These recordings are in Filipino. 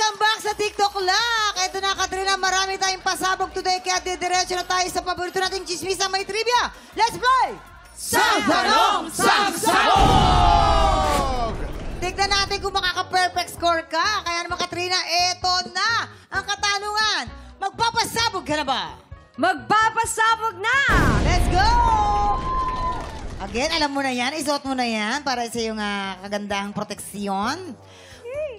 Welcome back sa TikTok Lock! Ito na, Katrina, marami tayong pasabog today kaya didiretso na tayo sa paborito nating chismisa may trivia. Let's play! Sang Tanong, Sang Sabog! Tignan natin kung makaka-perfect score ka. Kaya naman, Katrina, eto na ang katanungan. Magpapasabog ka na ba? Magpapasabog na! Let's go! Again, alam mo na yan. Isuot mo na yan para sa iyong kagandahang proteksyon.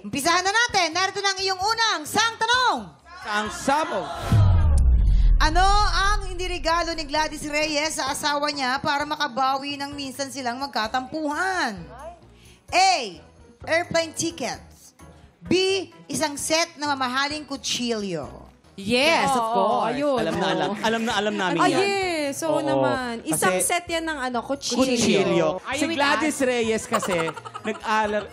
Umpisahan na natin. Narito na ang iyong unang Sang Tanong. Sang Sabog! Ano ang iniregalo ni Gladys Reyes sa asawa niya para makabawi ng minsan silang magkatampuhan? A. Airplane tickets. B. Isang set na mamahaling kutsilyo. Yes, of course. Ayun. Alam namin Ay, yan. yes. Oo naman. Isang set yan ng kutsilyo. Kutsilyo. Si Sweet Gladys Reyes kasi,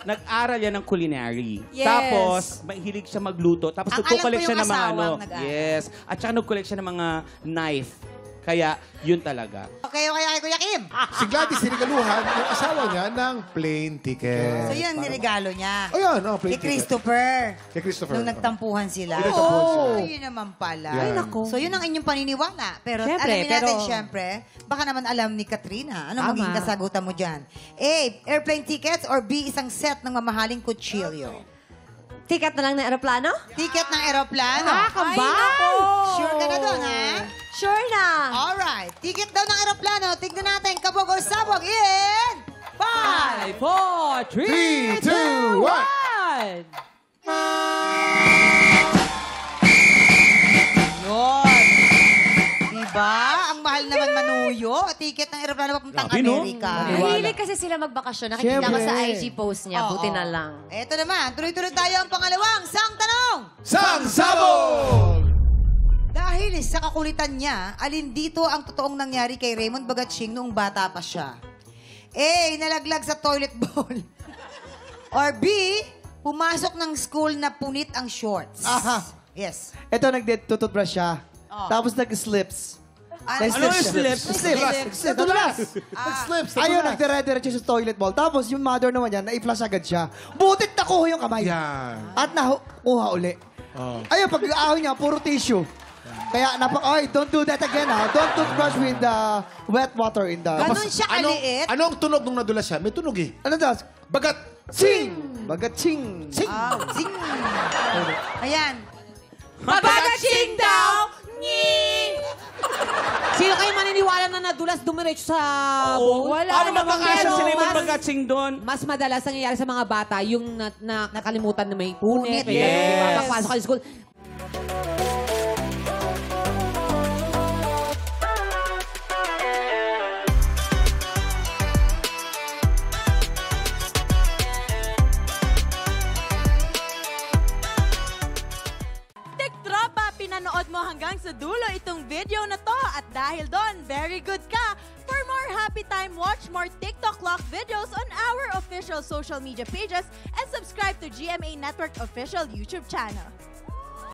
nag-aral yan ng culinary. Yes. Tapos, mahilig siya magluto. Tapos, Ang nagko-collect alam ko siya yung ng mga asawang nag-aaral. Yes. At saka nag-collect siya ng mga knife. Kaya, yun talaga. Okay, kay Kuya Kim. Si Gladys sinigaluhan yung asawa niya ng plane ticket. So, yun ang niregalo niya. Oh, yan. Oh, Kay plane ticket. Christopher. Kay Christopher. Nung nagtampuhan sila. Nagtampuhan sila. Ayun naman pala. Ay, naku. So, yun ang inyong paniniwala. Pero Siyempre, alamin natin, pero- syempre, baka naman alam ni Katrina. Ano Tama. magiging kasagutan mo dyan? A. Airplane tickets or B. Isang set ng mamahaling kutsilyo? Ticket na lang ng aeroplano? Ticket ng aeroplano. Kambal! Sure ka na doon, ha? Sure na! Alright. Ticket daw ng aeroplano. Tignan natin. Kabog or sabog in 5, 4, 3, 2, 1. 1. Yun. Diba? Ang mahal naman manuyo. Ticket ng aeroplano papuntang Grabe, no? Amerika. Mahilig kasi sila magbakasyon. Nakikita ko sa IG post niya. Oo. Buti na lang. Eto naman. Tuloy-tuloy tayo ang pangalawang Sang Tanong. Sang Sabog! Dahil sa kakulitan niya, alin dito ang totoong nangyari kay Raymond Bagatsing noong bata pa siya? A. Nalaglag sa toilet bowl. Or B. Pumasok ng school na punit ang shorts. Aha. Yes. Ito, nag-tututbrush siya. Oh. Tapos nag-slips. Ano yung siya. slips? Slips. Nadulas. Nag-slips. Ayun, nagdire-diretso sa toilet bowl. Tapos yung mother naman yan, na-i-flush agad siya. Butit nakuha yung kamay. Yan. At nakuha uli. Oh. Ayun, pag-ahon niya, puro tissue. Kaya, don't do that again, ha? Don't toothbrush with wet water in the... Ganun siya kaliit. Anong tunog nung nadulas siya? May tunog eh. Ano daw? Bagat. Ching! Bagat-ching! Ching! Zing. Ayan. Babagatsing daw! Sino kayo maniniwala na nadulas dumiretso sa bowl? Wala Paano naman. makakasya Pero si Raymond mas- Bagatsing doon? Mas madalas nangyayari sa mga bata yung nakalimutan na may punit. Punit. Yes. Papasok ka sa school. Tropa, pinanood mo hanggang sa dulo itong video na to at dahil doon, very good ka. For more happy time, watch more TikTok Lock videos on our official social media pages and subscribe to GMA Network official YouTube channel.